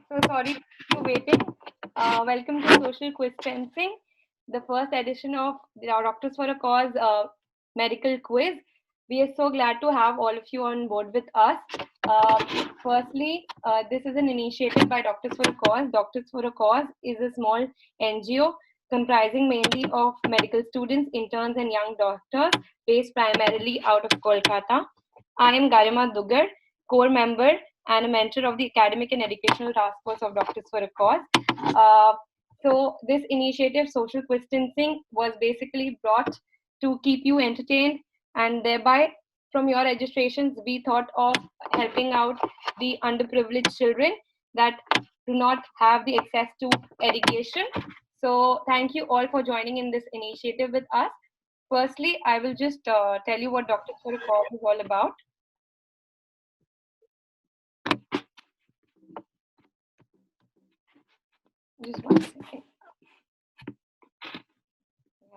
So sorry for waiting. Welcome to Social Quiztancing, the first edition of the Doctors for a Cause medical quiz. We are so glad to have all of you on board with us. Firstly, this is an initiative by Doctors for a Cause. Doctors for a Cause is a small NGO comprising mainly of medical students, interns, and young doctors based primarily out of Kolkata. I am Garima Dugar, core member and a mentor of the Academic and Educational Task Force of Doctors for a Cause. So this initiative, Social Quiztancing, was basically brought to keep you entertained, and thereby from your registrations, we thought of helping out the underprivileged children that do not have the access to education. So thank you all for joining in this initiative with us. Firstly, I will just tell you what Doctors for a Cause is all about. Just 1 second.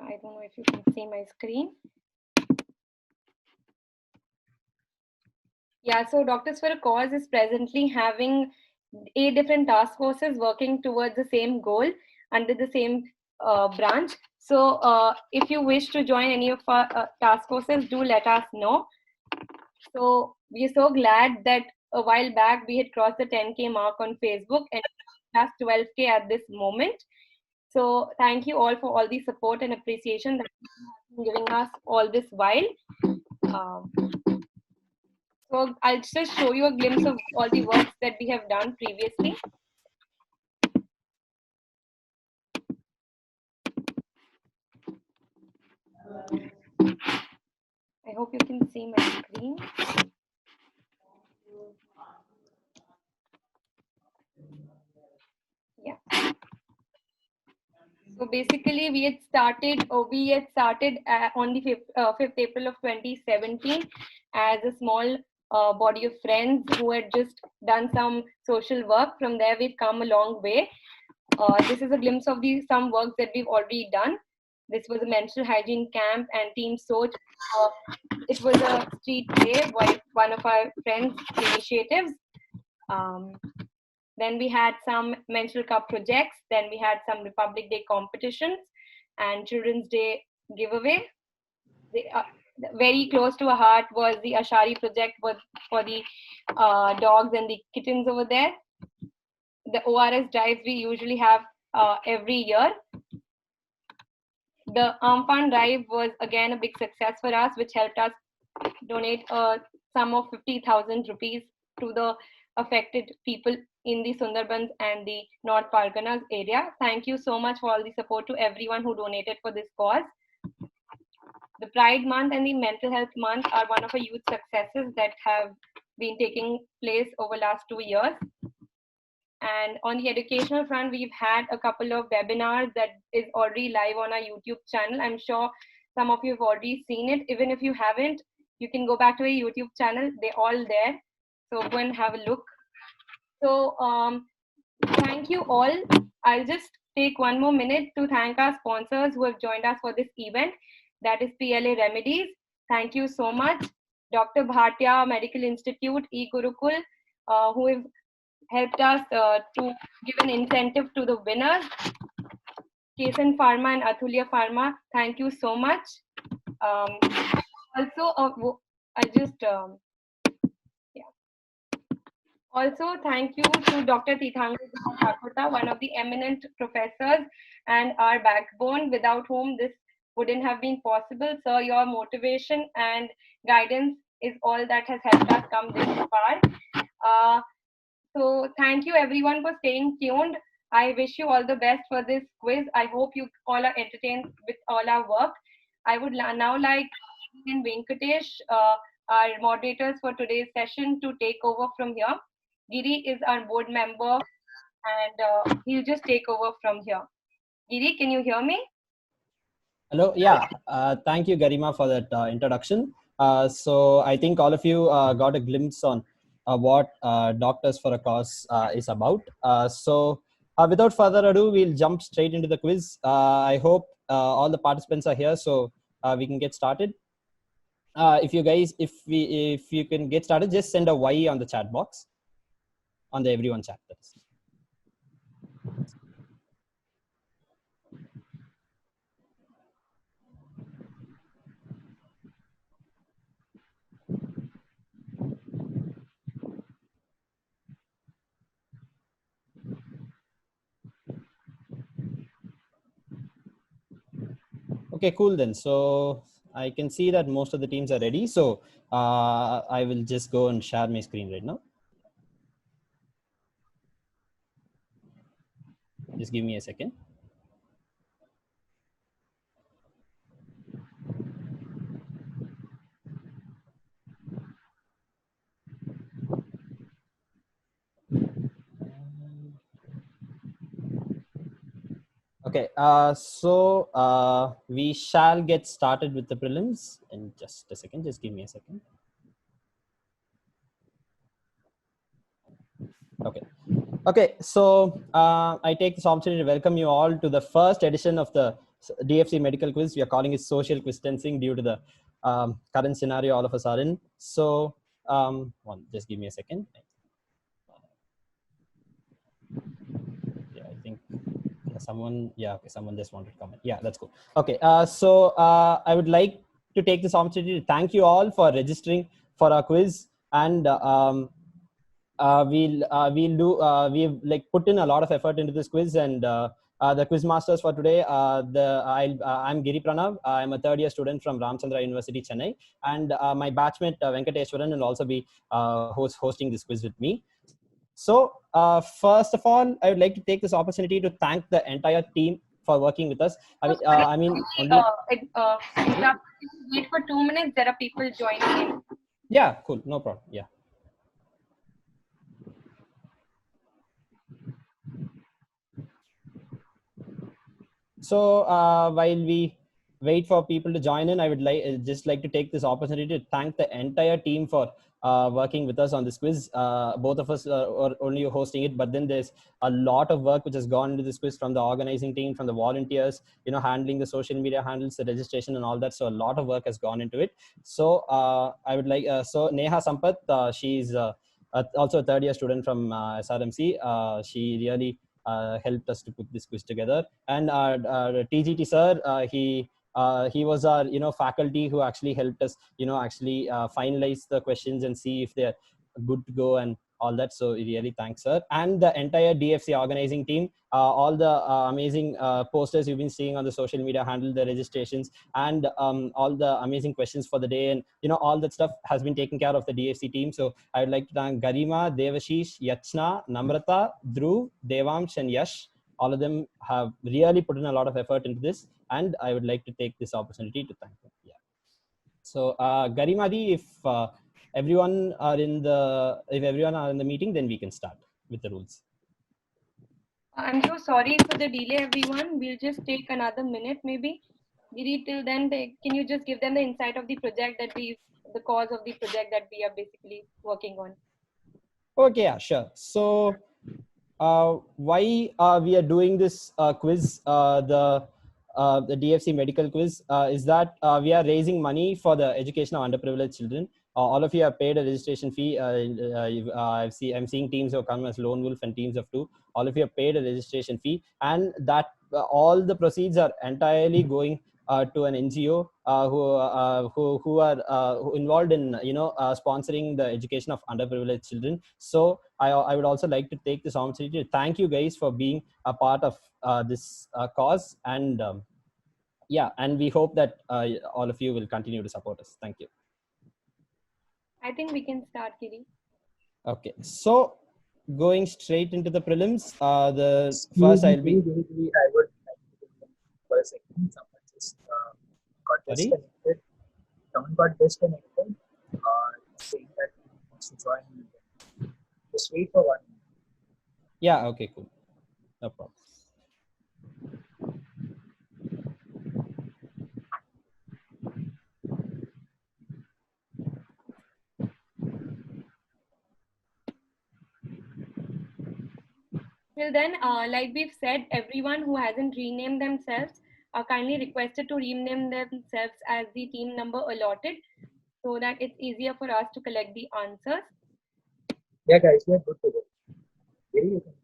I don't know if you can see my screen. Yeah, so Doctors for a Cause is presently having 8 different task forces working towards the same goal under the same branch. So if you wish to join any of our task forces, do let us know. So we are so glad that a while back we had crossed the 10K mark on Facebook and has 12K at this moment. So thank you all for all the support and appreciation that you've been giving us all this while. So I'll just show you a glimpse of all the works that we have done previously. I hope you can see my screen. Yeah. So basically, we had started on the 5th April of 2017 as a small body of friends who had just done some social work. From there, we've come a long way. This is a glimpse of some works that we've already done. This was a menstrual hygiene camp and Team Soch. It was a street play by one of our friends' initiatives. Then we had some menstrual cup projects. Then we had some Republic Day competitions and Children's Day giveaway. Very close to our heart was the Ashari project for the dogs and the kittens over there. The ORS drives we usually have every year. The Amphan drive was again a big success for us, which helped us donate a sum of 50,000 rupees to the affected people in the Sundarbans and the North Parganas area. Thank you so much for all the support to everyone who donated for this cause. The Pride Month and the Mental Health Month are one of our youth successes that have been taking place over last 2 years. And on the educational front, we've had a couple of webinars that is already live on our YouTube channel. I'm sure some of you have already seen it. Even if you haven't, you can go back to our YouTube channel. They're all there. So go and have a look. So thank you all. I'll just take 1 more minute to thank our sponsors who have joined us for this event. That is PLA Remedies. Thank you so much. Dr. Bhatia Medical Institute, E-Gurukul, who have helped us to give an incentive to the winners. Kesan Pharma and Atulya Pharma, thank you so much. Also, thank you to Dr. Tithanga Thakurta, one of the eminent professors and our backbone, without whom this wouldn't have been possible. Sir, your motivation and guidance is all that has helped us come this far. So thank you everyone for staying tuned. I wish you all the best for this quiz. I hope you all are entertained with all our work. I would now like Venkatesh, our moderators for today's session, to take over from here. Giri is our board member and he'll just take over from here. Giri, can you hear me? Hello, yeah. Thank you, Garima, for that introduction. So I think all of you got a glimpse on what Doctors for a Cause is about. So without further ado, we'll jump straight into the quiz. I hope all the participants are here, so we can get started. If you can get started, just send a Y on the chat box, on the everyone chat. Okay, cool then. So I can see that most of the teams are ready. So I will just go and share my screen right now. Just give me a second. Okay, so we shall get started with the prelims in just a second. Just give me a second. Okay. Okay, so I take this opportunity to welcome you all to the first edition of the DFC Medical Quiz. We are calling it Social Quiztancing due to the current scenario all of us are in. So, just give me a second. Yeah, I think someone just wanted to comment. Yeah, that's cool. Okay, so I would like to take this opportunity to thank you all for registering for our quiz, and we've like put in a lot of effort into this quiz, and the quiz masters for today, I'm Giri Pranav. I'm a third year student from Ramchandra University, Chennai, and my batchmate Venkateshwaran will also be hosting this quiz with me. So first of all, I would like to take this opportunity to thank the entire team for working with us. Only wait for 2 minutes. There are people joining in. Yeah, cool, no problem. Yeah. So while we wait for people to join in, I would just like to take this opportunity to thank the entire team for working with us on this quiz. Both of us are only hosting it, but then there's a lot of work which has gone into this quiz from the organizing team, from the volunteers, handling the social media handles, the registration and all that. So a lot of work has gone into it. So I would like, so Neha Sampath, she's also a third year student from SRMC. She really helped us to put this quiz together. And TGT sir, he was our faculty who actually helped us finalize the questions and see if they're good to go and all that. So really thanks sir, and the entire DFC organizing team, all the amazing posters you've been seeing on the social media handle, the registrations, and all the amazing questions for the day, and all that stuff has been taken care of the DFC team. So I would like to thank Garima, Devashish, Yachna, Namrata, Dhruv, Devamsh, and Yash. All of them have really put in a lot of effort into this, and I would like to take this opportunity to thank them. Yeah. So Garimadi, if everyone are in the meeting, then we can start with the rules. I'm so sorry for the delay, everyone. We'll just take another minute, maybe. Giri, till then, can you just give them the insight of the project the cause of the project that we are basically working on? Okay, yeah, sure. So why we are doing this quiz, the DFC medical quiz, is that we are raising money for the education of underprivileged children. All of you have paid a registration fee. I'm seeing teams who come as lone wolf and teams of two. All of you have paid a registration fee, and that all the proceeds are entirely going to an NGO who are involved in sponsoring the education of underprivileged children. So I would also like to take this opportunity to thank you guys for being a part of this cause, and yeah, and we hope that all of you will continue to support us. Thank you. I think we can start, Giri. Okay, so going straight into the prelims, the first I'll be. I would like to for a second. Someone just got disconnected. Someone got disconnected. Saying that he wants to join. Just wait for 1 minute. Yeah. Okay. Cool. No problem. Till then, like we've said, everyone who hasn't renamed themselves are kindly requested to rename themselves as the team number allotted, so that it's easier for us to collect the answers. Yeah, guys, we are good to go. Giri, you can.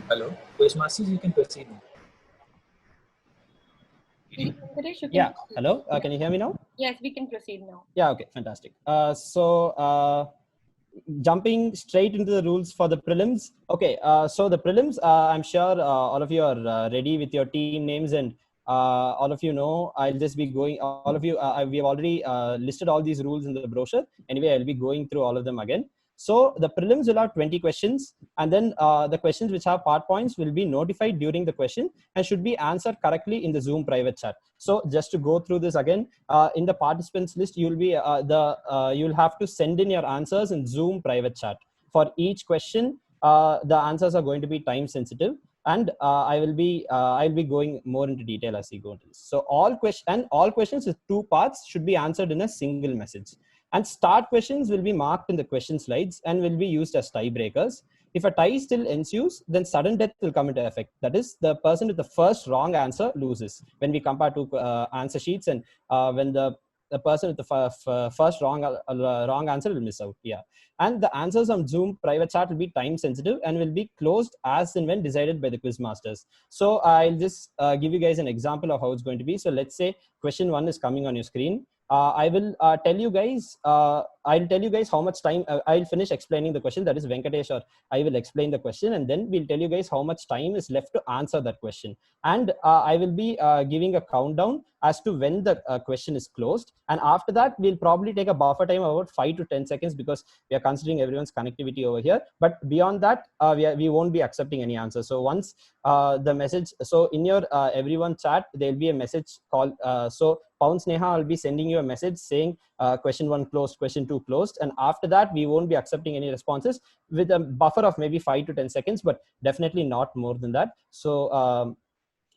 Hello, Quizmasters, you can proceed now. Giri, Venkatesh, you can Yeah. proceed. Hello. Can you hear me now? Yes, we can proceed now. Yeah. Okay. Fantastic. Jumping straight into the rules for the prelims. Okay. So the prelims, I'm sure all of you are ready with your team names, and all of you know. I'll just be going. All of you, we have already listed all these rules in the brochure. Anyway, I'll be going through all of them again. So the prelims will have 20 questions, and then the questions which have part points will be notified during the question and should be answered correctly in the Zoom private chat. So just to go through this again, in the participants list, you'll be you'll have to send in your answers in Zoom private chat. For each question, the answers are going to be time sensitive, and I'll be going more into detail as we go into this. So all questions with two parts should be answered in a single message. And start questions will be marked in the question slides and will be used as tiebreakers. If a tie still ensues, then sudden death will come into effect. That is, the person with the first wrong answer loses. When we compare two answer sheets, and when the person with the first wrong answer will miss out. Yeah. And the answers on Zoom private chat will be time sensitive and will be closed as and when decided by the quiz masters. So I'll just give you guys an example of how it's going to be. So let's say question 1 is coming on your screen. I will tell you guys. I'll tell you guys how much time. I'll finish explaining the question. That is Venkatesh, or I will explain the question, and then we'll tell you guys how much time is left to answer that question. And I will be giving a countdown as to when the question is closed. And after that, we'll probably take a buffer time of about 5 to 10 seconds because we are considering everyone's connectivity over here. But beyond that, we won't be accepting any answer. So once the message, so in your everyone chat, there'll be a message called. So Pound Sneha, I'll be sending you a message saying question 1 closed, question 2 closed. And after that, we won't be accepting any responses with a buffer of maybe 5 to 10 seconds, but definitely not more than that. So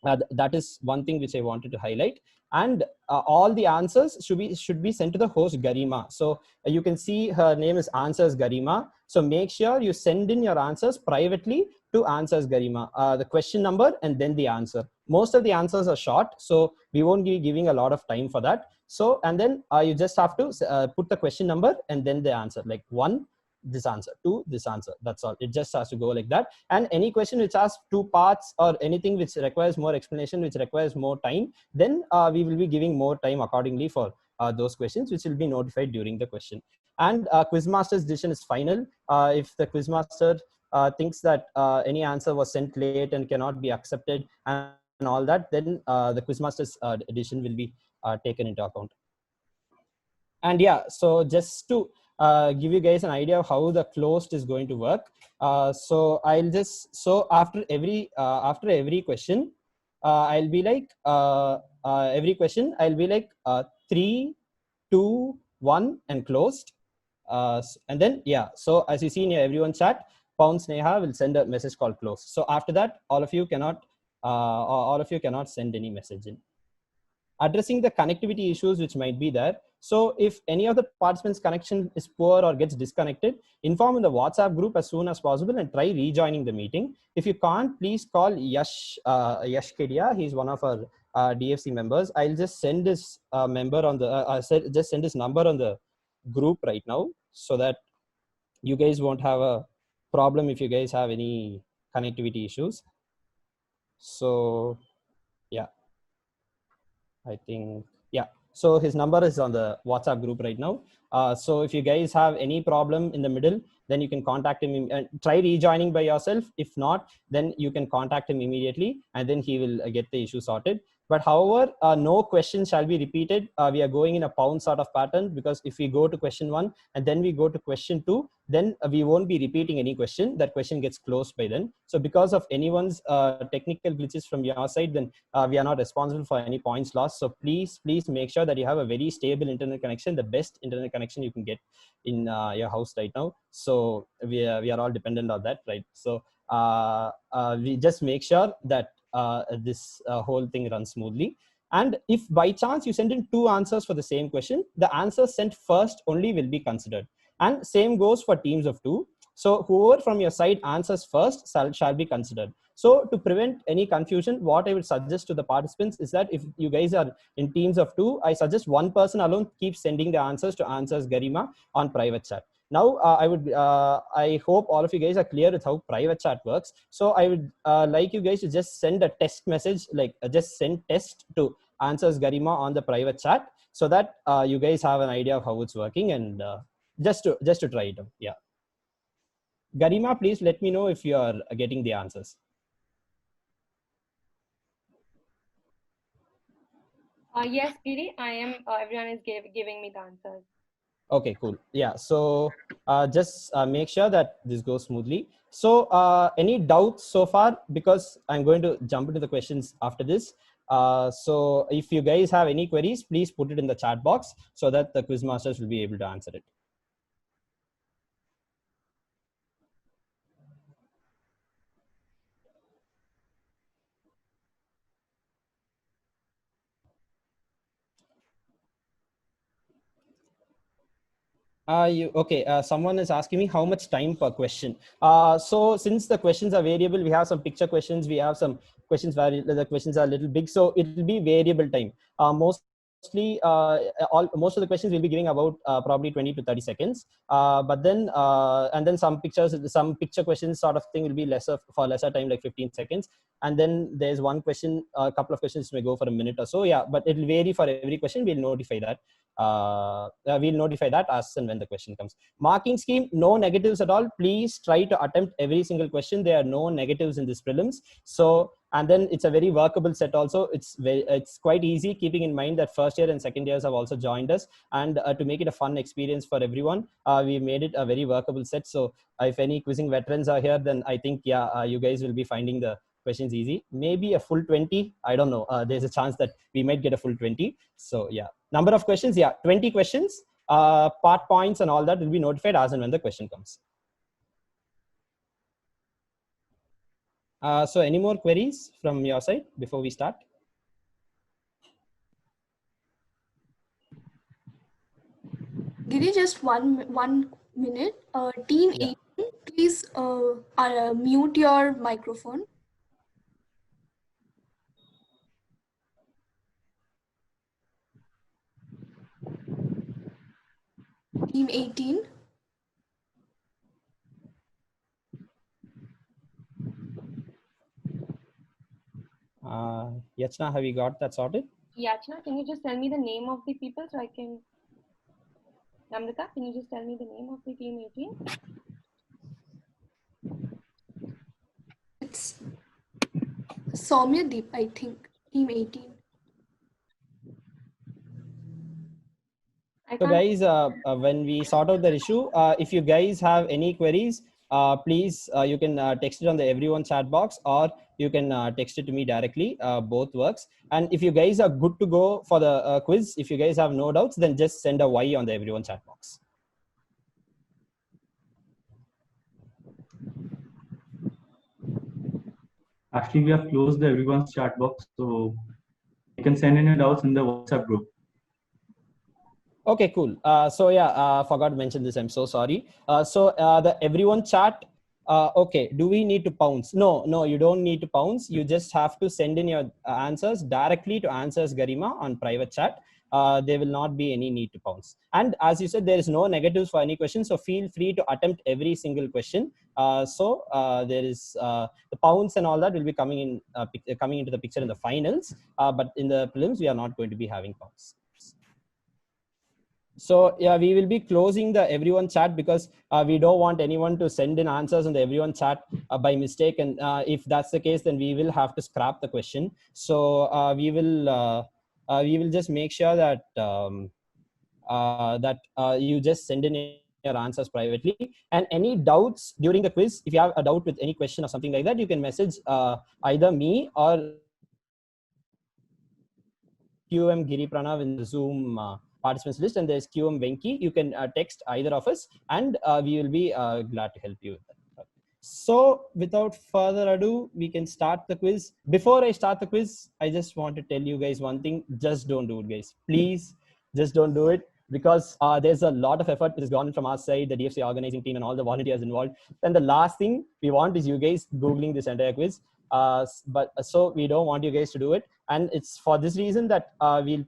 that is one thing which I wanted to highlight. And all the answers should be sent to the host Garima. So you can see her name is Answers Garima. So make sure you send in your answers privately to Answers Garima, the question number and then the answer. Most of the answers are short, so we won't be giving a lot of time for that. So, and then you just have to put the question number and then the answer, like 1, this answer, 2, this answer. That's all. It just has to go like that. And any question which has 2 parts or anything which requires more explanation, which requires more time, then we will be giving more time accordingly for those questions, which will be notified during the question. And Quizmaster's decision is final. If the Quizmaster thinks that any answer was sent late and cannot be accepted and all that, then the Quizmaster's decision will be taken into account. And yeah, so just to give you guys an idea of how the closed is going to work. So I'll just, so after every question, I'll be like, every question, I'll be like 3, 2, 1 and closed. And then, yeah, so as you see in your everyone chat, Pound Sneha will send a message called close. So after that, all of you cannot send any message in. Addressing the connectivity issues which might be there. So if any of the participants' connection is poor or gets disconnected, inform in the WhatsApp group as soon as possible and try rejoining the meeting. If you can't, please call Yash Kedia. He's one of our DFC members. I'll just send his member on the just send his number on the group right now so that you guys won't have a problem if you guys have any connectivity issues. So yeah, I think, yeah. So his number is on the WhatsApp group right now. So if you guys have any problem in the middle, then you can contact him and try rejoining by yourself. If not, then you can contact him immediately and then he will get the issue sorted. But however, no question shall be repeated. We are going in a pound sort of pattern, because if we go to question 1 and then we go to question 2, then we won't be repeating any question. That question gets closed by then. So because of anyone's technical glitches from your side, then we are not responsible for any points lost. So please make sure that you have a very stable internet connection, the best internet connection you can get in your house right now. So we are all dependent on that, right? So we just make sure that this whole thing runs smoothly. And if by chance you send in 2 answers for the same question, the answer sent first only will be considered. And same goes for teams of 2. So whoever from your side answers first shall be considered. So to prevent any confusion, what I would suggest to the participants is that if you guys are in teams of 2, I suggest one person alone keep sending the answers to Answers Garima on private chat. Now, I hope all of you guys are clear with how private chat works. So I would like you guys to just send a test message, like just send test to answers Garima on the private chat, so that you guys have an idea of how it's working, and just to try it out. Yeah. Garima, please let me know if you are getting the answers. Yes, Giri, I am. Everyone is giving me the answers. Okay, cool. Yeah, so just make sure that this goes smoothly. So any doubts so far? Because I'm going to jump into the questions after this. So if you guys have any queries, please put it in the chat box so that the quiz masters will be able to answer it. Someone is asking me how much time per question. So since the questions are variable, we have some picture questions, we have some questions where the questions are a little big, so it will be variable time. Mostly most of the questions will be giving about probably 20 to 30 seconds, but then and then some picture questions sort of thing will be for lesser time, like 15 seconds, and then there's one question, a couple of questions may go for a minute or so. Yeah, but it will vary for every question. We'll notify that as and when the question comes. Marking scheme, no negatives at all. Please try to attempt every single question. There are no negatives in this prelims. So, and then it's a very workable set also. It's quite easy, keeping in mind that first year and second years have also joined us, and to make it a fun experience for everyone, we made it a very workable set. So if any quizzing veterans are here, then I think you guys will be finding the questions easy. Maybe a full 20, I don't know. There's a chance that we might get a full 20. So yeah, number of questions, 20 questions. Part points and all that will be notified as and when the question comes. So any more queries from your side before we start? Giri, just one minute. Team 18, please mute your microphone. Team 18. Yachna, have you got that sorted? Yachna, can you just tell me the name of the people so I can... Namrata, can you just tell me the name of the team 18? It's Soumya Deep, I think. Team 18. So guys, when we sort out the issue, if you guys have any queries, please you can text it on the everyone chat box, or you can text it to me directly. Both works. And if you guys are good to go for the quiz, if you guys have no doubts, then just send a Y on the everyone chat box. Actually, we have closed the everyone's chat box, so you can send in your doubts in the WhatsApp group. Okay, cool. Forgot to mention this. I'm so sorry. The everyone chat. Okay, do we need to pounce? No, you don't need to pounce. You just have to send in your answers directly to Answers Garima on private chat. There will not be any need to pounce. And as you said, there is no negatives for any question. So feel free to attempt every single question. There is the pounce and all that will be coming into the picture in the finals. But in the prelims, we are not going to be having pounce. So yeah, we will be closing the everyone chat because we don't want anyone to send in answers on the everyone chat by mistake. And if that's the case, then we will have to scrap the question. So we will just make sure that you just send in your answers privately. And any doubts during the quiz, if you have a doubt with any question or something like that, you can message either me or QM Giri Pranav in the Zoom participants list, and there's QM Venki. You can text either of us, and we will be glad to help you with that. So without further ado, we can start the quiz. Before I start the quiz, I just want to tell you guys one thing. Just don't do it, guys. Please, just don't do it, because there's a lot of effort that has gone from our side, the DFC organizing team and all the volunteers involved. And the last thing we want is you guys Googling this entire quiz. So we don't want you guys to do it. And it's for this reason that we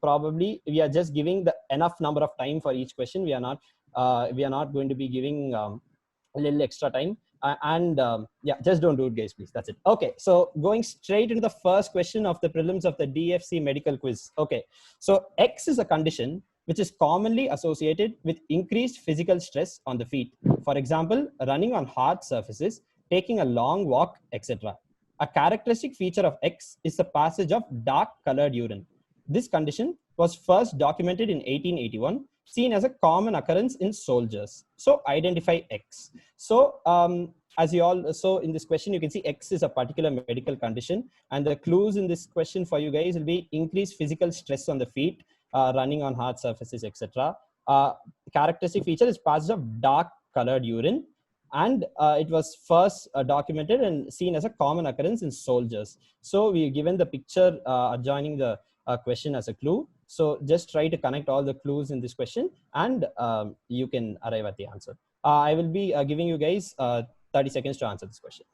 are just giving the enough number of time for each question. We are not going to be giving a little extra time. Yeah, just don't do it, guys, please. That's it. Okay, so going straight into the first question of the prelims of the DFC medical quiz. Okay, so X is a condition which is commonly associated with increased physical stress on the feet. For example, running on hard surfaces, taking a long walk, etc. A characteristic feature of X is the passage of dark colored urine. This condition was first documented in 1881, seen as a common occurrence in soldiers. So identify X. So as you all, so in this question, you can see X is a particular medical condition, and the clues in this question for you guys will be increased physical stress on the feet, running on hard surfaces, etc. Characteristic feature is passage of dark colored urine, and it was first documented and seen as a common occurrence in soldiers. So we given the picture adjoining the question as a clue. So just try to connect all the clues in this question, and you can arrive at the answer. I will be giving you guys 30 seconds to answer this question.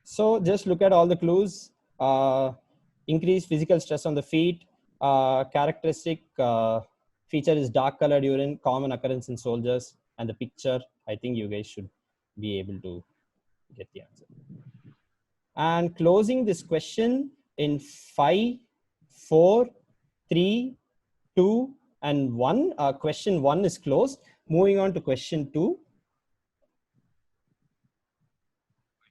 So just look at all the clues. Increased physical stress on the feet. Characteristic feature is dark colored urine, common occurrence in soldiers. And the picture, I think you guys should be able to get the answer. And closing this question in 5, 4, 3, 2, and 1. Question 1 is closed. Moving on to question 2.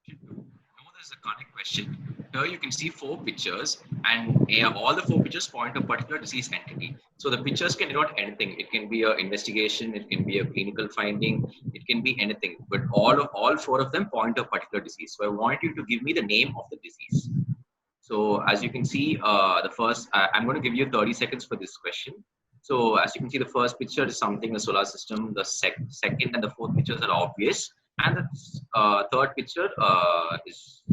This is a connect question. Here you can see 4 pictures, and all the 4 pictures point to a particular disease entity. So the pictures can denote anything. It can be an investigation, it can be a clinical finding, it can be anything. But all 4 of them point to a particular disease. So I want you to give me the name of the disease. So as you can see, the first, I'm going to give you 30 seconds for this question. So as you can see, the first picture is something in the solar system. The second and the fourth pictures are obvious. And the third picture is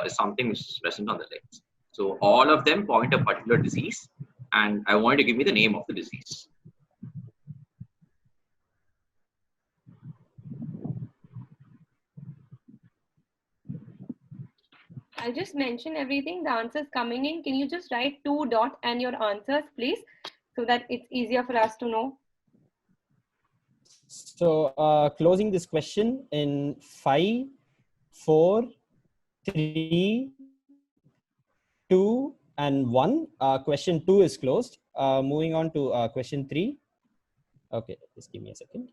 something which is present on the legs. So all of them point to a particular disease, and I want you to give me the name of the disease. I'll just mention everything, the answers coming in. Can you just write 2 dot and your answers, please, so that it's easier for us to know? So closing this question in 5, 4, 3, 2, and 1. Question 2 is closed. Moving on to question 3. Okay, just give me a second.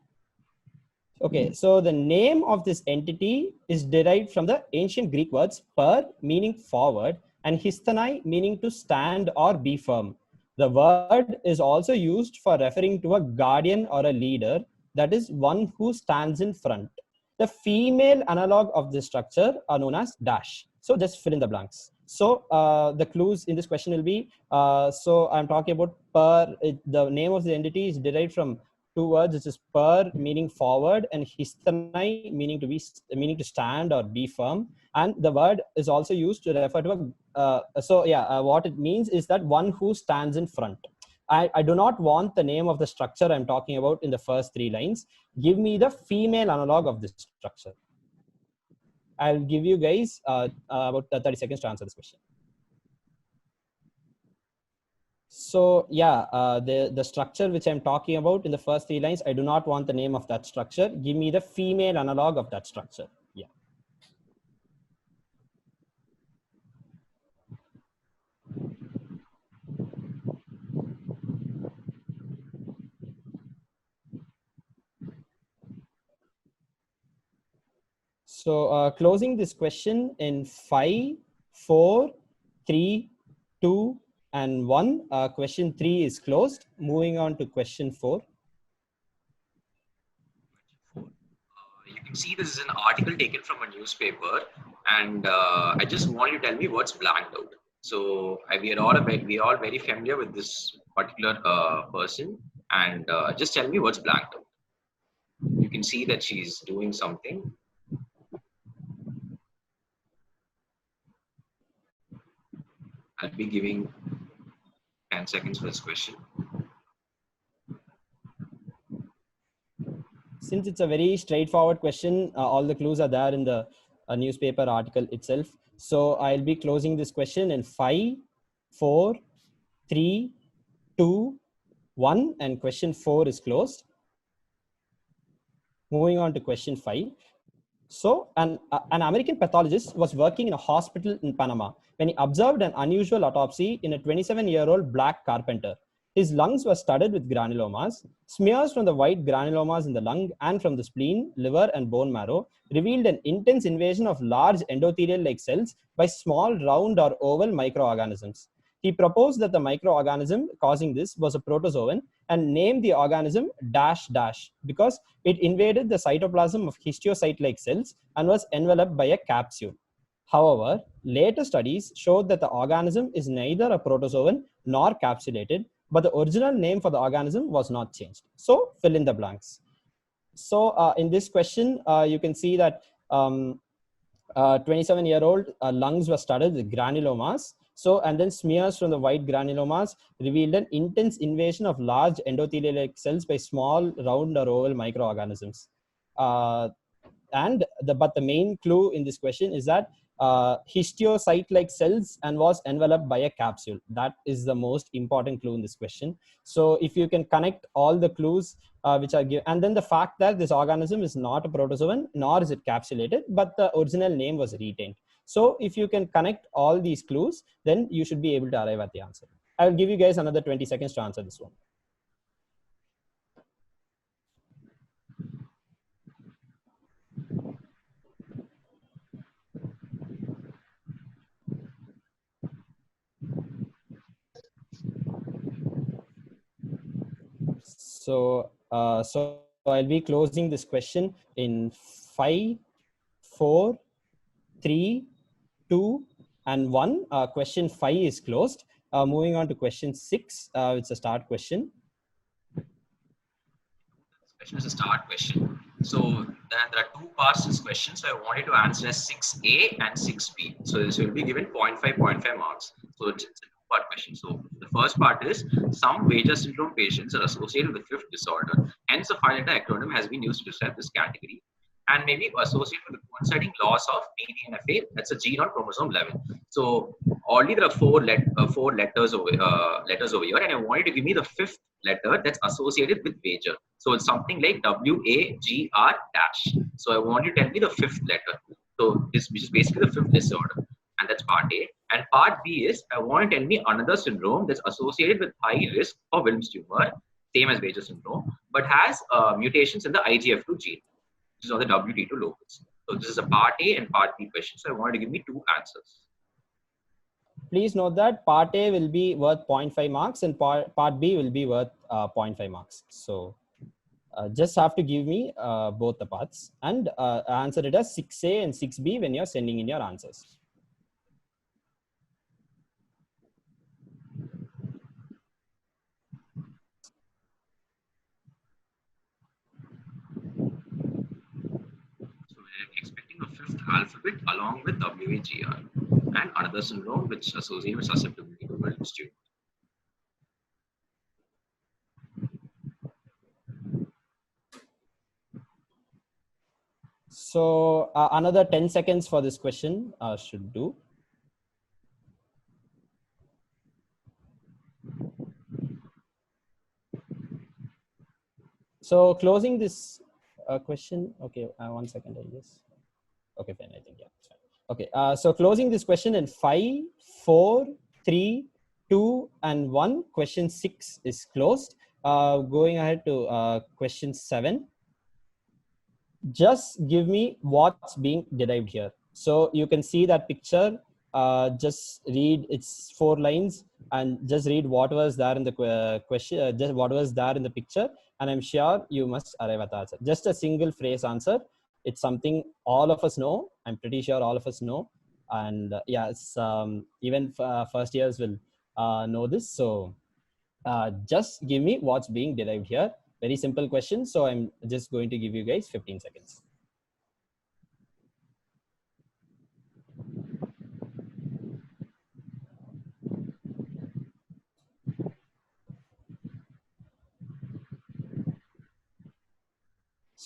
Okay, so the name of this entity is derived from the ancient Greek words per, meaning forward, and histonai, meaning to stand or be firm. The word is also used for referring to a guardian or a leader, that is one who stands in front. The female analog of this structure are known as dash. So just fill in the blanks. So the clues in this question will be, so I'm talking about per, the name of the entity is derived from 2 words, which is per, meaning forward, and histonai, meaning to stand or be firm. And the word is also used to refer to a, what it means is that one who stands in front. I do not want the name of the structure I'm talking about in the first 3 lines. Give me the female analog of this structure. I'll give you guys about 30 seconds to answer this question. So yeah, the structure which I'm talking about in the first 3 lines, I do not want the name of that structure. Give me the female analog of that structure. Yeah. So closing this question in 5, 4, 3, 2, and 1. Question 3 is closed. Moving on to question 4. You can see this is an article taken from a newspaper, and I just want you to tell me what's blanked out. So we are all very familiar with this particular person, and just tell me what's blanked out. You can see that she's doing something. I'll be giving 10 seconds for this question. since it's a very straightforward question, all the clues are there in the newspaper article itself. So I'll be closing this question in 5, 4, 3, 2, 1, and question 4 is closed. Moving on to question 5. So an American pathologist was working in a hospital in Panama when he observed an unusual autopsy in a 27-year-old black carpenter. His lungs were studded with granulomas. Smears from the white granulomas in the lung and from the spleen, liver, and bone marrow revealed an intense invasion of large endothelial-like cells by small, round, or oval microorganisms. He proposed that the microorganism causing this was a protozoan and named the organism -- because it invaded the cytoplasm of histiocyte-like cells and was enveloped by a capsule. However, later studies showed that the organism is neither a protozoan nor capsulated, but the original name for the organism was not changed. So fill in the blanks. So in this question, you can see that 27-year-old lungs were studded with granulomas. So, and then smears from the white granulomas revealed an intense invasion of large endothelial cells by small, round, or oval microorganisms. But the main clue in this question is that histiocyte-like cells and was enveloped by a capsule. That is the most important clue in this question. So if you can connect all the clues which are given, and then the fact that this organism is not a protozoan, nor is it capsulated, but the original name was retained. So if you can connect all these clues, then you should be able to arrive at the answer. I'll give you guys another 20 seconds to answer this one. So I'll be closing this question in 5, 4, 3, 2, and 1. Question 5 is closed. Moving on to question 6, it's a start question. This question is a start question. So there are two parts to this question. So I wanted to answer as 6A and 6B. So this will be given 0.5 marks. So it's a two-part question. So the first part is some Weger syndrome patients are associated with the fifth disorder. Hence, a 5-letter acronym has been used to describe this category and may be associated with the coinciding loss of BDNF. That's a gene on chromosome 11. So already there are four letters over here, and I wanted to give me the fifth letter that's associated with Weger. So it's something like WAGR dash. So I want you to tell me the fifth letter. So this, which is basically the fifth disorder, and that's part A. And part B is I want you to tell me another syndrome that's associated with high risk of Wilms tumor, same as Weger syndrome, but has mutations in the IGF2 gene, which is on the WT2 locus. So this is a part A and part B question. So I wanted to give me two answers. Please note that part A will be worth 0.5 marks and part B will be worth 0.5 marks. So just have to give me both the parts and answer it as 6A and 6B when you're sending in your answers. So we're expecting a fifth alphabet along with WAGR and another syndrome which is associated with susceptibility to Wilms tumor. So another 10 seconds for this question should do. So closing this question, okay, 1 second, I guess. Okay, fine, I think, yeah. Okay, so closing this question in 5, 4, 3, 2, and 1. Question 6 is closed. Going ahead to question 7. Just give me what's being derived here. So you can see that picture. Just read its 4 lines and just read what was there in the question, just what was there in the picture, and I'm sure you must arrive at the answer. Just a single phrase answer. It's something all of us know. I'm pretty sure all of us know, and yeah, it's even first years will know this. So just give me what's being derived here. Very simple question. So I'm just going to give you guys 15 seconds.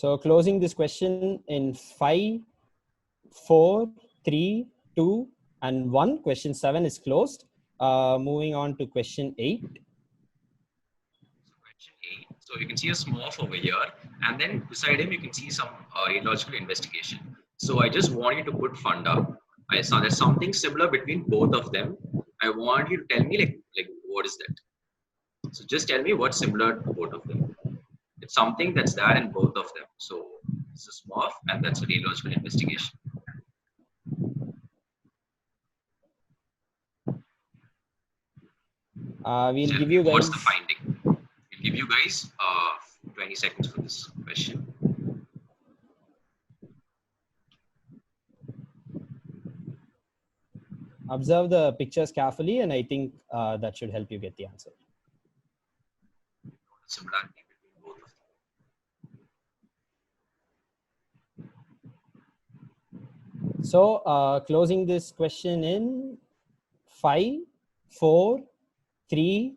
So closing this question in 5, 4, 3, 2, and 1. Question 7 is closed. Moving on to question 8. Question 8. So you can see a Smurf over here, and then beside him you can see some radiological investigation. So I just want you to put funda. I saw there's something similar between both of them. I want you to tell me like what is that? So just tell me what's similar to both of them. It's something that's there in both of them. So it's a Smurf and that's a radiological investigation. We'll give you guys. What's the finding? We'll give you guys 20 seconds for this question. Observe the pictures carefully, and I think that should help you get the answer. Similarity between both of them. So closing this question in 5, 4, 3,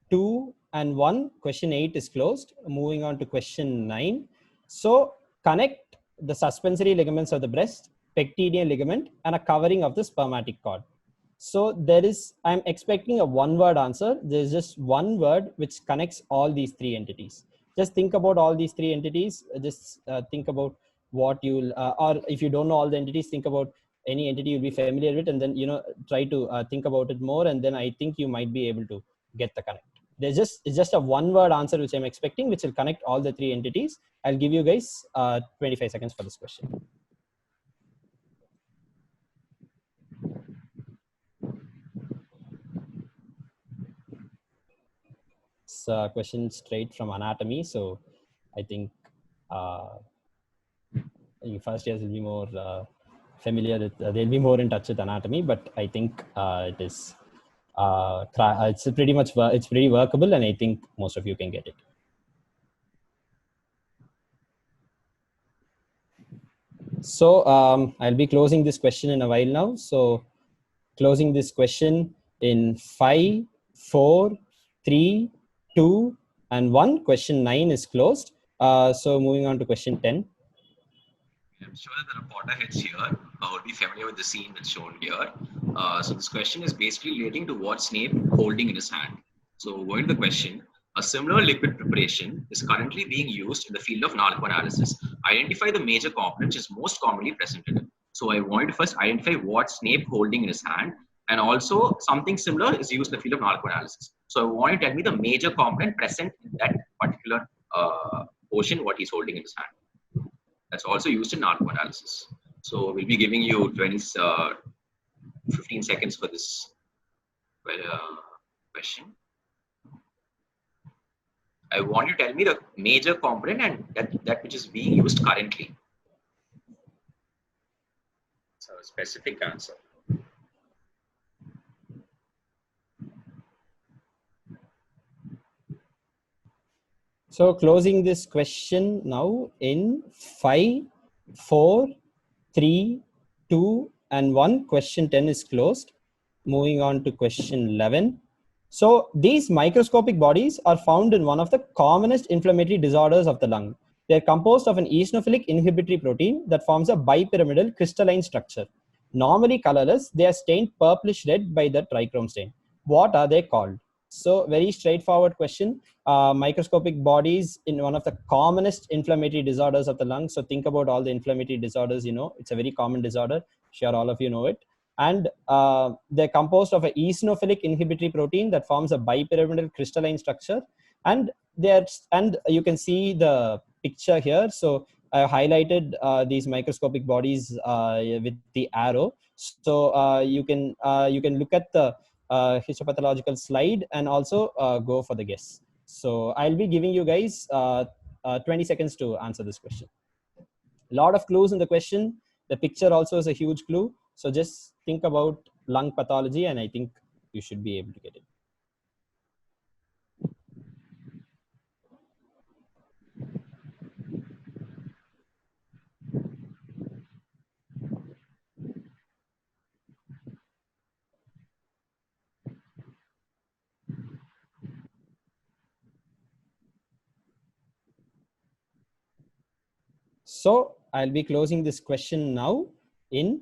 2, and 1. Question 8 is closed. Moving on to question 9. So connect the suspensory ligaments of the breast, pectineal ligament, and a covering of the spermatic cord. So there is, I'm expecting a one-word answer. There's just one word which connects all these three entities. Just think about all these three entities. Just think about what you'll, or if you don't know all the entities, think about any entity you'll be familiar with, and then, you know, try to think about it more. And then I think you might be able to get the connect. It's just a one-word answer which I'm expecting, which will connect all the three entities. I'll give you guys 25 seconds for this question. It's a question straight from anatomy, so I think first years will be more familiar with, they'll be more in touch with anatomy, but I think it is it's pretty much, it's pretty workable, and I think most of you can get it. So I'll be closing this question in a while now. So closing this question in 5, 4, 3, 2, and 1. Question 9 is closed. So moving on to question 10. I'm sure that the reporter heads here would be familiar with the scene that's shown here. So this question is basically relating to what Snape holding in his hand. So going to the question, a similar liquid preparation is currently being used in the field of narcoanalysis. Identify the major components is most commonly present in it. So I wanted to first identify what Snape holding in his hand, and also something similar is used in the field of narcoanalysis. So I want you to tell me the major component present in that particular portion, what he's holding in his hand. That's also used in narcoanalysis. So we'll be giving you 15 seconds for this question. I want you to tell me the major component and that which is being used currently. So a specific answer. So closing this question now in 5, 4, 3, 2, and 1. Question 10 is closed. Moving on to question 11. So these microscopic bodies are found in one of the commonest inflammatory disorders of the lung. They are composed of an eosinophilic inhibitory protein that forms a bipyramidal crystalline structure. Normally colorless, they are stained purplish red by the trichrome stain. What are they called? So very straightforward question. Microscopic bodies in one of the commonest inflammatory disorders of the lung. So think about all the inflammatory disorders, you know, it's a very common disorder. Sure, all of you know it. And they're composed of an eosinophilic inhibitory protein that forms a bipyramidal crystalline structure. And you can see the picture here. So I highlighted these microscopic bodies with the arrow. So you can look at the histopathological slide and also go for the guess. So I'll be giving you guys 20 seconds to answer this question. A lot of clues in the question. The picture also is a huge clue. So just think about lung pathology, and I think you should be able to get it. So I'll be closing this question now in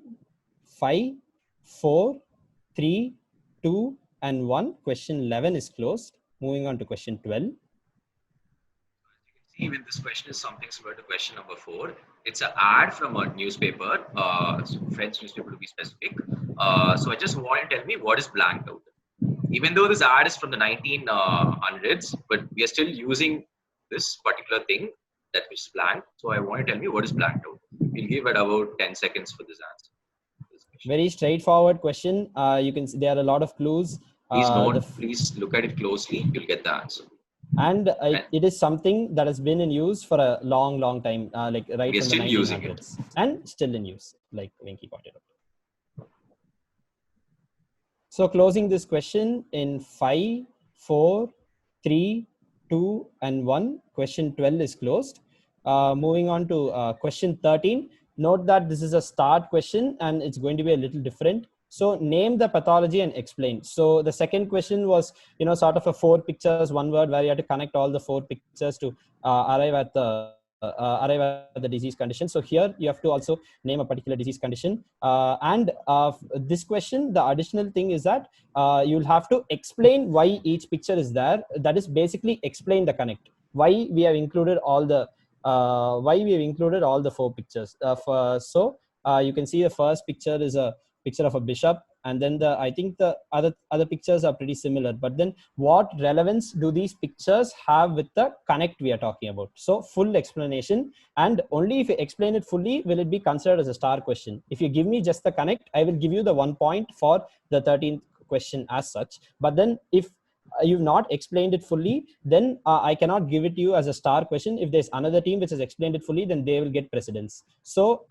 5, 4, 3, 2, and 1. Question 11 is closed. Moving on to question 12. Even this question is something similar to question number 4. It's an ad from a newspaper, French newspaper to be specific. So I just want you to tell me what is blanked out. Even though this ad is from the 1900s, but we are still using this particular thing that is blank. So I want you to tell me what is blanked out. We'll give it about 10 seconds for this answer. Very straightforward question. You can see there are a lot of clues. Please look at it closely. You'll get the answer. And it is something that has been in use for a long time, like right from the 1900s, and still in use, like Venki pointed out. So closing this question in 5, 4, 3, 2, and 1. Question 12 is closed. Moving on to question 13. Note that this is a start question and it's going to be a little different. So name the pathology and explain. So the second question was, sort of a 4 pictures, 1 word, where you had to connect all the 4 pictures to arrive at the disease condition. So here you have to also name a particular disease condition. And this question, the additional thing is that you'll have to explain why each picture is there. That is basically explain the connect. Why we have included all the 4 pictures. So you can see the first picture is a picture of a bishop, and then I think the other pictures are pretty similar, but then what relevance do these pictures have with the connect we are talking about? So full explanation, and only if you explain it fully will it be considered as a star question. If you give me just the connect, I will give you the 1 point for the 13th question as such. But then if you've not explained it fully, then I cannot give it to you as a star question. If there's another team which has explained it fully, then they will get precedence. So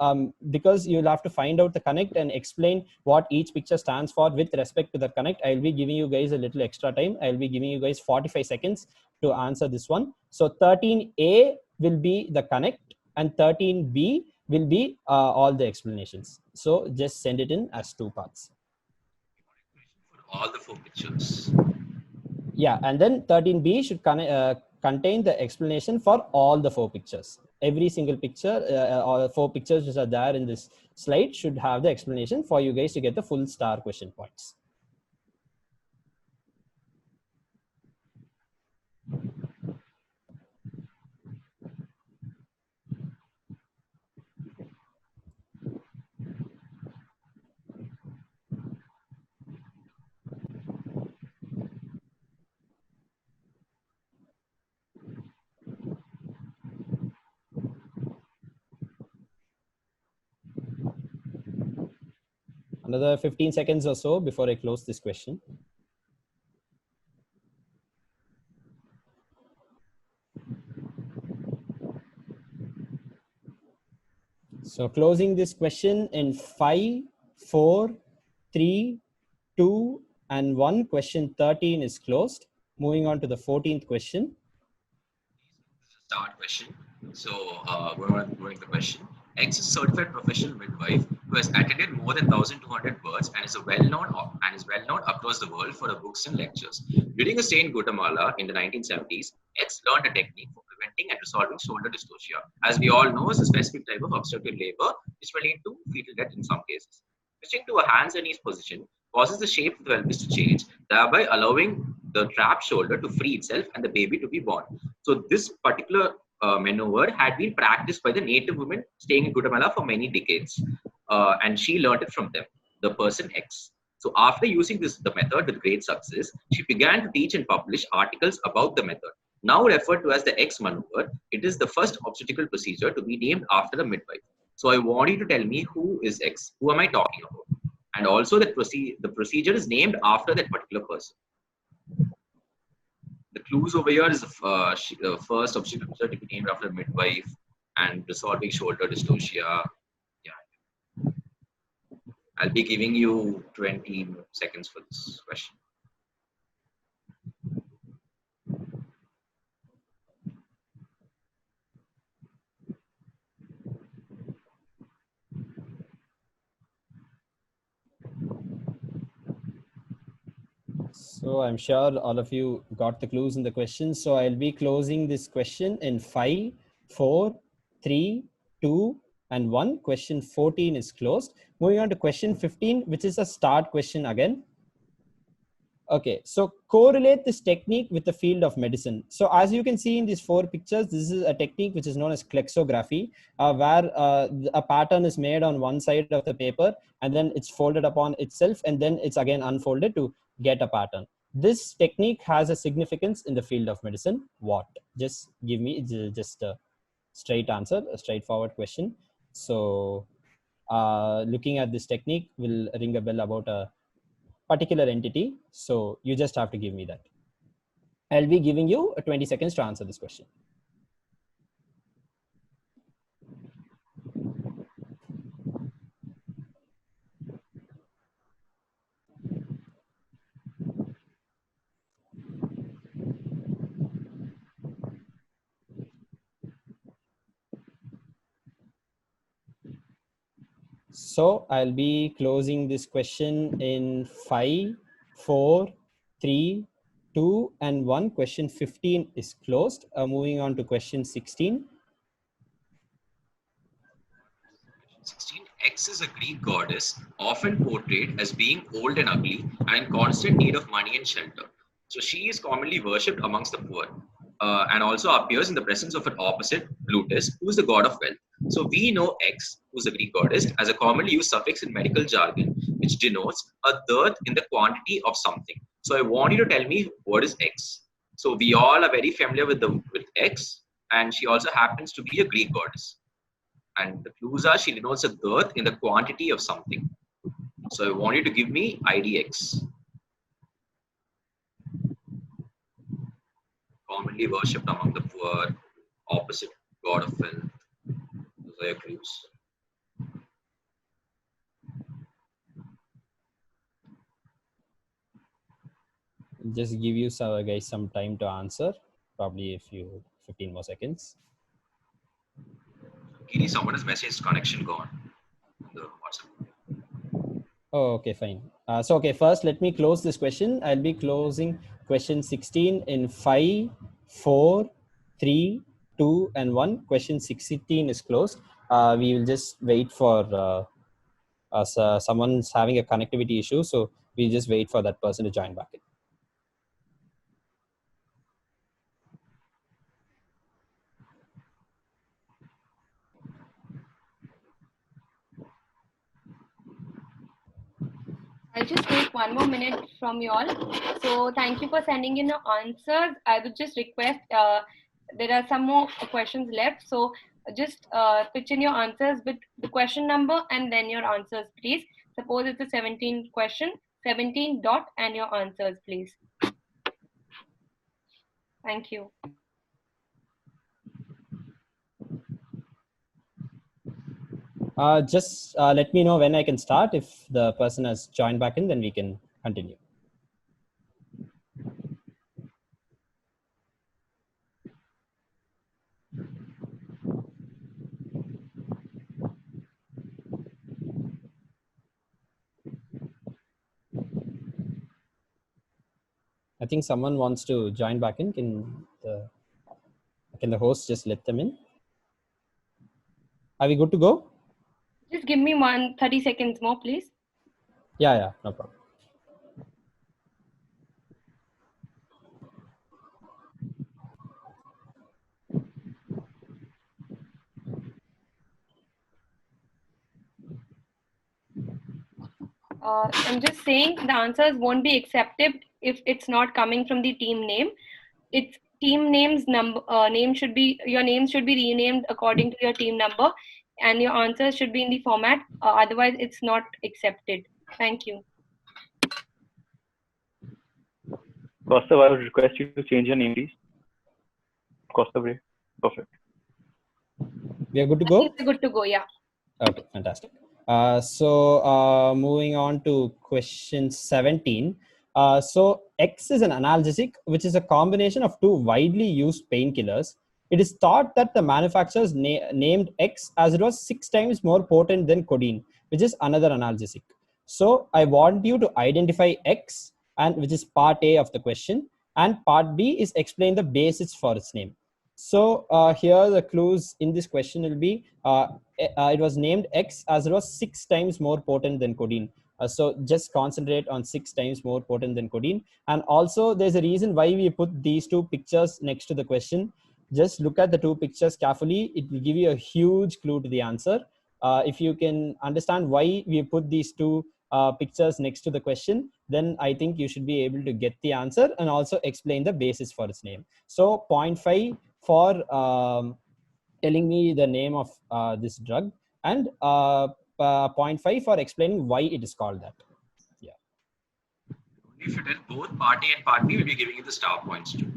because you'll have to find out the connect and explain what each picture stands for with respect to the connect, I'll be giving you guys a little extra time. I'll be giving you guys 45 seconds to answer this one. So 13A will be the connect and 13B will be all the explanations. So just send it in as 2 parts. For all the 4 pictures. Yeah, and then 13B should contain the explanation for all the 4 pictures. Every single picture, or 4 pictures which are there in this slide should have the explanation for you guys to get the full star question points. Another 15 seconds or so before I close this question. So closing this question in 5, 4, 3, 2, and 1. Question 13 is closed. Moving on to the 14th question. Start question. So going to the question. X is a certified professional midwife who has attended more than 1,200 births and is well-known across the world for her books and lectures. During a stay in Guatemala in the 1970s, X learned a technique for preventing and resolving shoulder dystocia. As we all know, is a specific type of obstructed labor which will lead to fetal death in some cases. Switching to a hands and knees position causes the shape of the pelvis to change, thereby allowing the trapped shoulder to free itself and the baby to be born. So this particular maneuver had been practiced by the native women staying in Guatemala for many decades, and she learned it from them, the person X. So after using the method with great success, she began to teach and publish articles about the method. Now referred to as the X maneuver, it is the first obstetrical procedure to be named after a midwife. So I want you to tell me who is X, who am I talking about? And also that the procedure is named after that particular person. The clues over here is the first obstetrical procedure to be named after a midwife and resolving shoulder dystocia. Yeah. I'll be giving you 20 seconds for this question. So I'm sure all of you got the clues in the question. So I'll be closing this question in 5, 4, 3, 2, and 1. Question 14 is closed. Moving on to question 15, which is a start question again. Okay, so correlate this technique with the field of medicine. So as you can see in these 4 pictures, this is a technique which is known as klexography, where a pattern is made on one side of the paper and then it's folded upon itself and then it's again unfolded to get a pattern. This technique has a significance in the field of medicine. What? Just give me just a straight answer, a straightforward question. So looking at this technique will ring a bell about a particular entity. So you just have to give me that. I'll be giving you 20 seconds to answer this question. So I'll be closing this question in 5, 4, 3, 2, and 1. Question 15 is closed. Moving on to question 16. 16. X is a Greek goddess, often portrayed as being old and ugly and in constant need of money and shelter. So she is commonly worshipped amongst the poor and also appears in the presence of an opposite, Plutus, who is the god of wealth. So we know X, who is a Greek goddess, as a commonly used suffix in medical jargon, which denotes a dearth in the quantity of something. So I want you to tell me what is X. So we all are very familiar with X, and she also happens to be a Greek goddess. And the clues are she denotes a dearth in the quantity of something. So I want you to give me IDX. Commonly worshipped among the poor, opposite god of wealth. Those are your clues. Just give you guys some time to answer. Probably a few 15 more seconds. Kiri, someone has messaged connection gone on the WhatsApp. Oh, okay, fine. So, okay, first let me close this question. I'll be closing question 16 in 5, 4, 3, 2, and 1. Question 16 is closed. We will just wait for someone's having a connectivity issue. So we'll just wait for that person to join back in. I'll just take 1 more minute from you all. So thank you for sending in your answers. I would just request, there are some more questions left. So just pitch in your answers with the question number and then your answers, please. Suppose it's a 17 question, 17 dot and your answers, please. Thank you. Just let me know when I can start. If the person has joined back in, then we can continue. I think someone wants to join back in. Can the host just let them in? Are we good to go? Just give me 30 seconds more, please. Yeah, no problem. I'm just saying the answers won't be accepted if it's not coming from the team name. It's team name's number. Your name should be renamed according to your team number, and your answers should be in the format. Otherwise, it's not accepted. Thank you. Kaustav, I would request you to change your name, please. Kaustav Ray. Perfect. We are good to go? We're good to go, yeah. Okay, fantastic. So moving on to question 17. So X is an analgesic, which is a combination of 2 widely used painkillers. It is thought that the manufacturers named X as it was 6 times more potent than codeine, which is another analgesic. So I want you to identify X, and which is part A of the question, and part B is explain the basis for its name. So here the clues in this question will be, it was named X as it was 6 times more potent than codeine. So just concentrate on 6 times more potent than codeine. And also there's a reason why we put these two pictures next to the question. Just look at the two pictures carefully. It will give you a huge clue to the answer. If you can understand why we put these two pictures next to the question, then I think you should be able to get the answer and also explain the basis for its name. So 0.5 for telling me the name of this drug, and 0.5 for explaining why it is called that. Yeah. If you tell both part A and part B, we'll be giving you the star points too.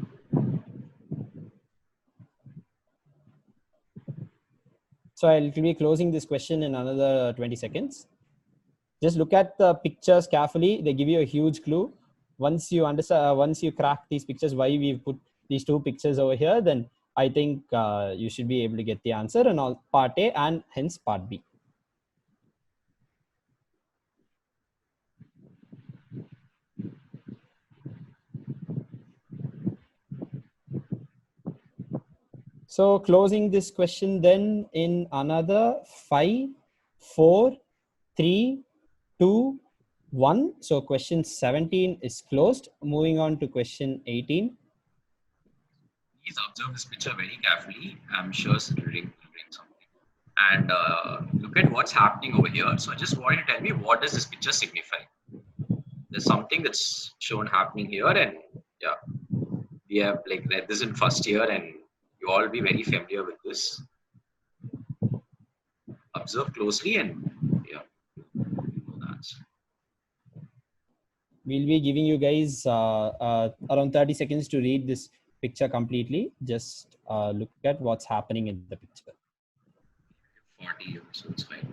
So I'll be closing this question in another 20 seconds. Just look at the pictures carefully. They give you a huge clue. Once you understand, once you crack these pictures, why we've put these two pictures over here, then I think you should be able to get the answer and all part A and hence part B. So closing this question then in another 5, 4, 3, 2, 1. So question 17 is closed. Moving on to question 18. Please observe this picture very carefully. I'm sure it will bring something. And look at what's happening over here. So I just want you to tell me, what does this picture signify? There's something that's shown happening here, and yeah, we have like read this in first year, and you all be very familiar with this. Observe closely, and yeah, We'll be giving you guys around 30 seconds to read this picture completely. Just look at what's happening in the picture. 40 years, so it's fine.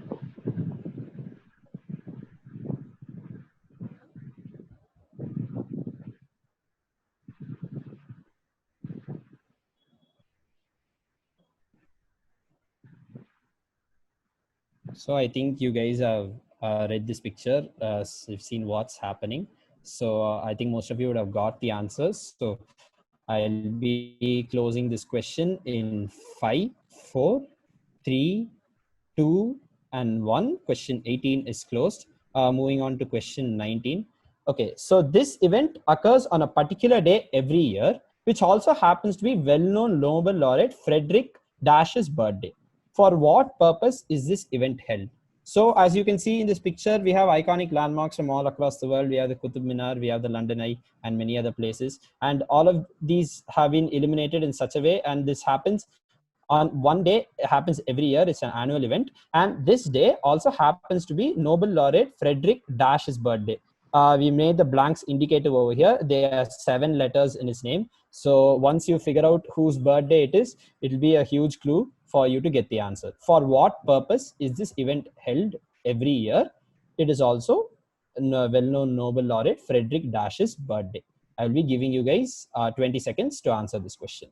So I think you guys have read this picture, you've seen what's happening. So I think most of you would have got the answers. So I'll be closing this question in 5, 4, 3, 2, and 1. Question 18 is closed. Moving on to question 19. Okay, so this event occurs on a particular day every year, which also happens to be well-known Nobel laureate Frederick Dash's birthday. For what purpose is this event held? So as you can see in this picture, we have iconic landmarks from all across the world. We have the Qutb Minar, we have the London Eye, and many other places. And all of these have been illuminated in such a way, and this happens on one day. It happens every year. It's an annual event, and this day also happens to be Nobel laureate Frederick Dash's birthday. We made the blanks indicative over here. There are 7 letters in his name. So once you figure out whose birthday it is, it will be a huge clue for you to get the answer. For what purpose is this event held every year? It is also well-known Nobel laureate Frederick Dash's birthday. I will be giving you guys 20 seconds to answer this question.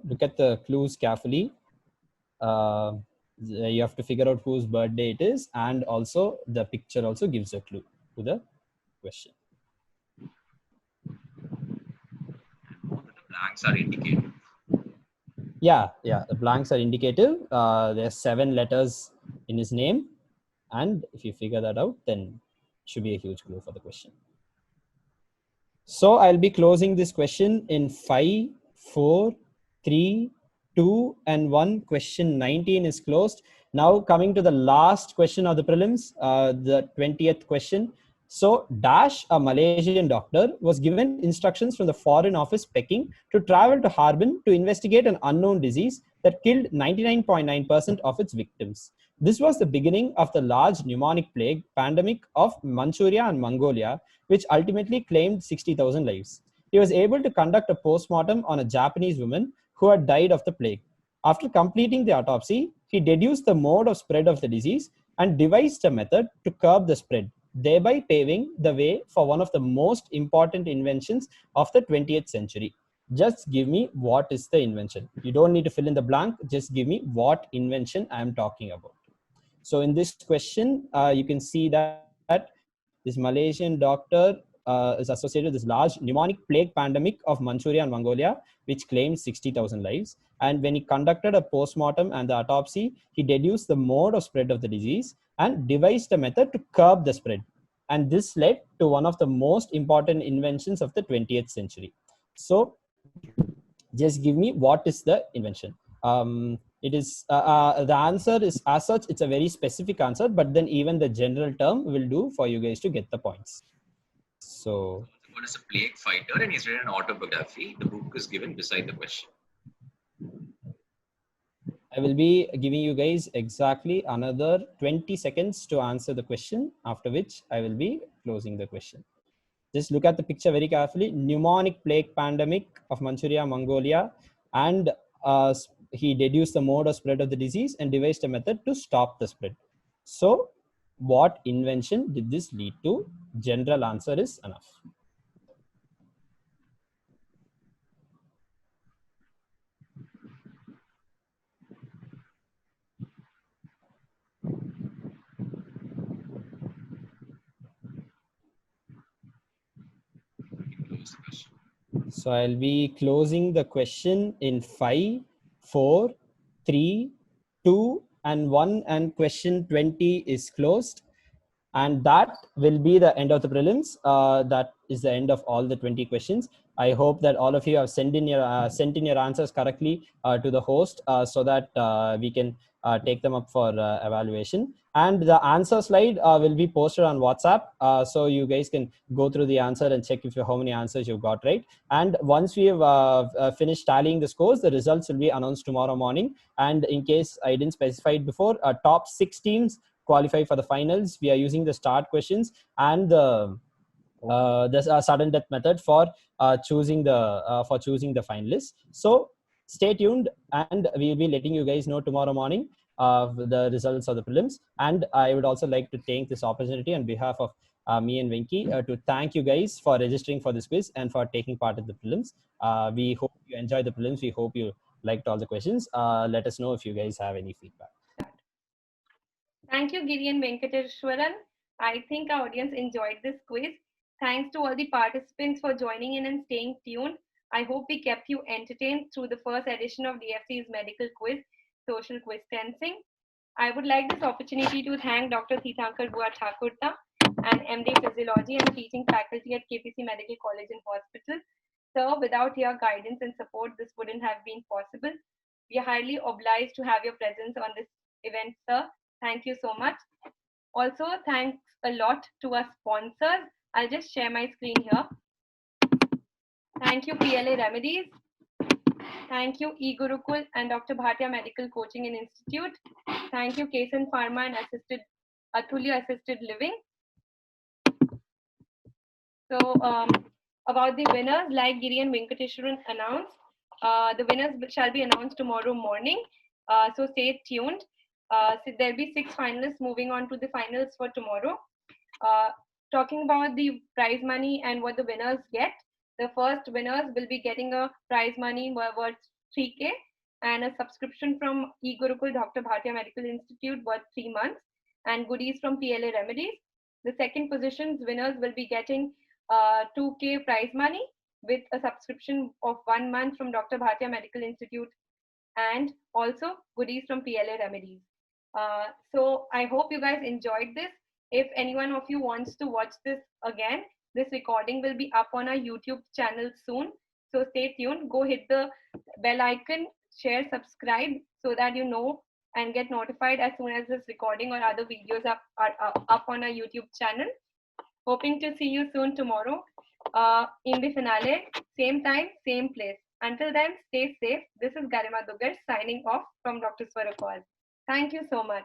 Look at the clues carefully. You have to figure out whose birthday it is, and also the picture also gives a clue to the question. The blanks are indicative. Yeah, the blanks are indicative. There are 7 letters in his name, and if you figure that out, then it should be a huge clue for the question. So I'll be closing this question in 5, 4, 3, 2, and 1. Question 19 is closed. Now coming to the last question of the prelims, the 20th question. So Dash, a Malaysian doctor, was given instructions from the Foreign Office Peking to travel to Harbin to investigate an unknown disease that killed 99.9% of its victims. This was the beginning of the large pneumonic plague pandemic of Manchuria and Mongolia, which ultimately claimed 60,000 lives. He was able to conduct a postmortem on a Japanese woman who had died of the plague. After completing the autopsy, he deduced the mode of spread of the disease and devised a method to curb the spread, thereby paving the way for one of the most important inventions of the 20th century. just give me what is the invention. You don't need to fill in the blank, just give me what invention I am talking about. So in this question, you can see that this Malaysian doctor is associated with this large pneumonic plague pandemic of Manchuria and Mongolia, which claimed 60,000 lives. And when he conducted a postmortem and the autopsy, he deduced the mode of spread of the disease and devised a method to curb the spread. And this led to one of the most important inventions of the 20th century. So just give me what is the invention. It is the answer is as such, it's a very specific answer, but then even the general term will do for you guys to get the points. So What is a plague fighter? And he's written an autobiography. The book is given beside the question. I will be giving you guys exactly another 20 seconds to answer the question, after which I will be closing the question. Just look at the picture very carefully. Pneumonic plague pandemic of Manchuria, Mongolia, and he deduced the mode of spread of the disease and devised a method to stop the spread. So what invention did this lead to? General answer is enough. So I'll be closing the question in 5, 4, 3, 2, and 1, and question 20 is closed. And that will be the end of the prelims. That is the end of all the 20 questions. I hope that all of you have sent in your answers correctly to the host so that we can take them up for evaluation. And the answer slide will be posted on WhatsApp, so you guys can go through the answer and check how many answers you've got right. And once we have finished tallying the scores, the results will be announced tomorrow morning. And in case I didn't specify it before, top 6 teams qualify for the finals. We are using the start questions and the sudden death method for choosing the finalists. So stay tuned, and we will be letting you guys know tomorrow morning the results of the prelims. And I would also like to take this opportunity on behalf of me and Venki to thank you guys for registering for this quiz and for taking part in the prelims. We hope you enjoyed the prelims. We hope you liked all the questions. Let us know if you guys have any feedback. Thank you, Giri and Venkateshwaran. I think our audience enjoyed this quiz. Thanks to all the participants for joining in and staying tuned. I hope we kept you entertained through the first edition of DFC's medical quiz, Social Quiztancing. I would like this opportunity to thank Dr. Thiopentone Thakurta and MD Physiology and the teaching faculty at KPC Medical College and Hospital. Sir, without your guidance and support, this wouldn't have been possible. We are highly obliged to have your presence on this event, sir. Thank you so much. Also, thanks a lot to our sponsors. I'll just share my screen here. Thank you, PLA Remedies. Thank you, eGurukul and Dr. Bhatia Medical Coaching and Institute. Thank you, Kasan Pharma and Atulya Assisted Living. So, about the winners, like Giri and Venkateshwaran announced, the winners shall be announced tomorrow morning. So stay tuned. So there'll be 6 finalists moving on to the finals for tomorrow. Talking about the prize money and what the winners get, the first winners will be getting a prize money worth 3K and a subscription from eGurukul Dr. Bhatia Medical Institute worth 3 months and goodies from PLA Remedies. The second position's winners will be getting 2K prize money with a subscription of 1 month from Dr. Bhatia Medical Institute and also goodies from PLA Remedies. So I hope you guys enjoyed this. If anyone of you wants to watch this again, this recording will be up on our YouTube channel soon. So stay tuned, go hit the bell icon, share, subscribe so that you know and get notified as soon as this recording or other videos are up on our YouTube channel. Hoping to see you soon tomorrow in the finale, same time, same place. Until then, stay safe. This is Garima Dugar signing off from Dr. Swarakal. Thank you so much.